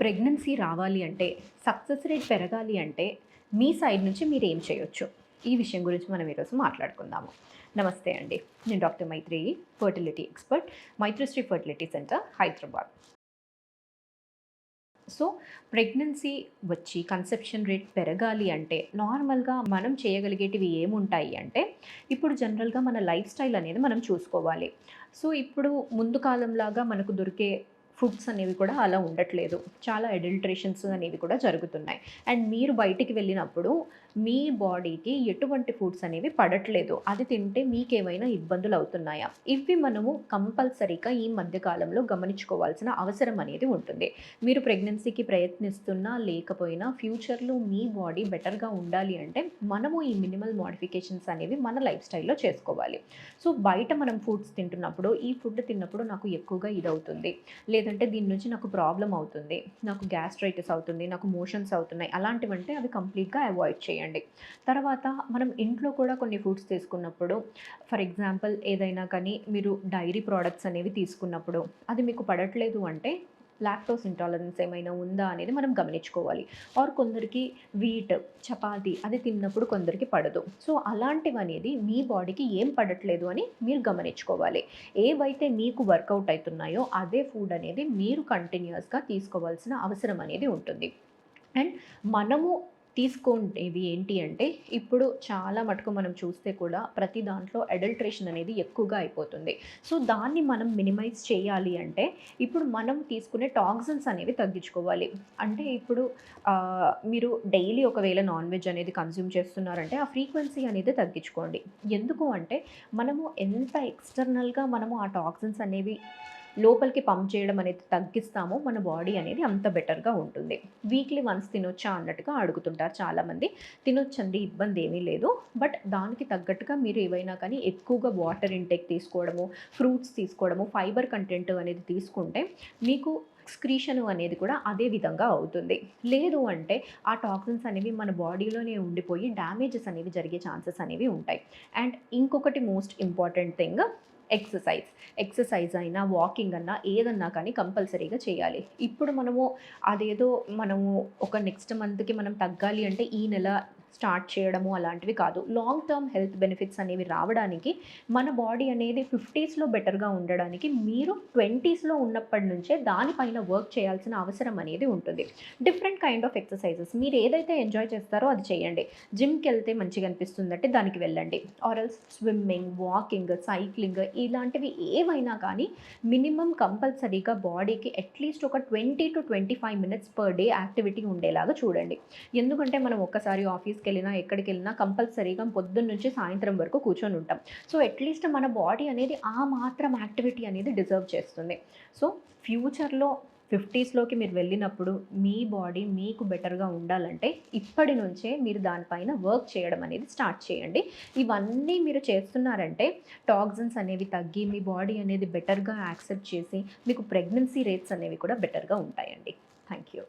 Pregnancy రావాలి అంటే, success rate పెరగాలి అంటే, మీ సైడ్ నుంచి మీరేం చేయొచ్చు? ఈ విషయం గురించి మనం ఈరోజు మాట్లాడుకుందాము. నమస్తే అండి. నేను doctor Maitreyi, fertility expert, Maitrisri fertility centre, Hyderabad. So, pregnancy వచ్చి కన్సెప్షన్ రేట్ పెరగాలి అంటే, నార్మల్‌గా మనం చేయగలిగేటివి ఏముంటాయి అంటే, ఇప్పుడు జనరల్‌గా మన లైఫ్ స్టైల్ అనేది మనం చూసుకోవాలి. సో, ఇప్పుడు ముందు కాలంలాగా మనకు దొరికే ఫుడ్స్ అనేవి కూడా అలా ఉండట్లేదు. చాలా అడల్టరేషన్స్ అనేవి కూడా జరుగుతున్నాయి. అండ్ మీరు బయటికి వెళ్ళినప్పుడు మీ బాడీకి ఎటువంటి ఫుడ్స్ అనేవి పడట్లేదు. అది తింటే మీకేమైనా ఇబ్బందులు అవుతున్నాయా? ఇవి మనము కంపల్సరీగా ఈ మధ్య కాలంలో గమనించుకోవాల్సిన అవసరం అనేది ఉంటుంది. మీరు ప్రెగ్నెన్సీకి ప్రయత్నిస్తున్నా లేకపోయినా ఫ్యూచర్‌లో మీ బాడీ బెటర్‌గా ఉండాలి అంటే మనము ఈ మినిమల్ మోడిఫికేషన్స్ అనేవి మన లైఫ్ స్టైల్‌లో చేసుకోవాలి. సో, బయట మనం ఫుడ్స్ తింటున్నప్పుడు ఈ ఫుడ్ తిన్నప్పుడు నాకు ఎక్కువగా ఇదవుతుంది. లేదంటే దీని నుంచి నాకు ప్రాబ్లమ్ అవుతుంది. నాకు గ్యాస్ట్రైటిస్ అవుతుంది. నాకు మోషన్స్ అవుతున్నాయి. అలాంటివంటే అవి కంప్లీట్‌గా అవాయిడ్ చేయండి. తర్వాత మనం ఇంట్లో కూడా కొన్ని ఫుడ్స్ తీసుకున్నప్పుడు ఫర్ ఎగ్జాంపుల్ ఏదైనా కానీ మీరు డైరీ ప్రొడక్ట్స్ అనేవి తీసుకున్నప్పుడు అది మీకు పడట్లేదు అంటే లాక్టోస్ ఇంటాలరెన్స్ ఏమైనా ఉందా అనేది మనం గమనించుకోవాలి. ఆర్ కొందరికి వీట్, చపాతీ అది తిన్నప్పుడు కొందరికి పడదు. సో, అలాంటివనేది మీ బాడీకి ఏం పడట్లేదు అని మీరు గమనించుకోవాలి. ఏవైతే మీకు వర్కౌట్ అయితున్నాయో అదే ఫుడ్ అనేది మీరు కంటిన్యూయస్‌గా తీసుకోవాల్సిన అవసరం అనేది ఉంటుంది. అండ్ మనము తీసుకోండేవి ఏంటి అంటే, ఇప్పుడు చాలా మటుకు మనం చూస్తే కూడా ప్రతి దాంట్లో అడల్ట్రేషన్ అనేది ఎక్కువగా అయిపోతుంది. సో, దాన్ని మనం మినిమైజ్ చేయాలి అంటే, ఇప్పుడు మనం తీసుకునే టాక్సిన్స్ అనేవి తగ్గించుకోవాలి. అంటే ఇప్పుడు మీరు డైలీ ఒకవేళ నాన్ వెజ్ అనేది కన్జ్యూమ్ చేస్తున్నారంటే, ఆ ఫ్రీక్వెన్సీ అనేది తగ్గించుకోండి. ఎందుకు అంటే, మనము ఎంత ఎక్స్‌టర్నల్‌గా మనము ఆ టాక్సిన్స్ అనేవి లోపలికి పంప్ చేయడం అనేది తగ్గిస్తామో మన బాడీ అనేది అంత బెటర్‌గా ఉంటుంది. వీక్లీ వన్స్ తినొచ్చా అన్నట్టుగా అడుగుతుంటారు చాలామంది. తినొచ్చండి, ఇబ్బంది ఏమీ లేదు. బట్ దానికి తగ్గట్టుగా మీరు ఏవైనా కానీ ఎక్కువగా వాటర్ ఇంటేక్ తీసుకోవడము, ఫ్రూట్స్ తీసుకోవడము, ఫైబర్ కంటెంట్ అనేది తీసుకుంటే మీకు ఎక్స్‌క్రీషన్ అనేది కూడా అదే విధంగా అవుతుంది. లేదు అంటే ఆ టాక్సిన్స్ అనేవి మన బాడీలోనే ఉండిపోయి డ్యామేజెస్ అనేవి జరిగే ఛాన్సెస్ అనేవి ఉంటాయి. అండ్ ఇంకొకటి most important thing exercise. Exercise అయినా, వాకింగ్ అన్నా ఏదన్నా కానీ కంపల్సరీగా చేయాలి. ఇప్పుడు మనము అదేదో మనము ఒక నెక్స్ట్ మంత్‌కి మనం తగ్గాలి అంటే ఈ నెల స్టార్ట్ చేయడము అలాంటివి కాదు. లాంగ్ టర్మ్ హెల్త్ బెనిఫిట్స్ అనేవి రావడానికి మన బాడీ అనేది 50స్‌లో బెటర్‌గా ఉండడానికి మీరు 20స్‌లో ఉన్నప్పటి నుంచే దానిపైన వర్క్ చేయాల్సిన అవసరం అనేది ఉంటుంది. డిఫరెంట్ కైండ్ ఆఫ్ ఎక్సర్సైజెస్ మీరు ఏదైతే ఎంజాయ్ చేస్తారో అది చేయండి. జిమ్‌కెళ్తే మంచిగా అనిపిస్తుందంటే దానికి వెళ్ళండి. Or else swimming, walking, cycling ఇలాంటివి ఏవైనా కానీ మినిమమ్ కంపల్సరీగా బాడీకి అట్‌లీస్ట్ ఒక 20-25 మినిట్స్ పర్ డే యాక్టివిటీ ఉండేలాగా చూడండి. ఎందుకంటే మనం ఒక్కసారి ఆఫీస్‌కెళ్ళినా, ఎక్కడికెళ్ళినా కంపల్సరీగా పొద్దున్నుంచి సాయంత్రం వరకు కూర్చొనుంటాం. సో, అట్‌లీస్ట్ మన బాడీ అనేది ఆ మాత్రం యాక్టివిటీ అనేది డిజర్వ్ చేస్తుంది. సో, ఫ్యూచర్‌లో 50స్‌లోకి మీరు వెళ్ళినప్పుడు మీ బాడీ మీకు బెటర్‌గా ఉండాలంటే ఇప్పటి నుంచే మీరు దానిపైన వర్క్ చేయడం అనేది స్టార్ట్ చేయండి. ఇవన్నీ మీరు చేస్తున్నారంటే టాక్సిన్స్ అనేవి తగ్గి మీ బాడీ అనేది బెటర్‌గా యాక్సెప్ట్ చేసి మీకు ప్రెగ్నెన్సీ రేట్స్ అనేవి కూడా బెటర్‌గా ఉంటాయండి. Thank you.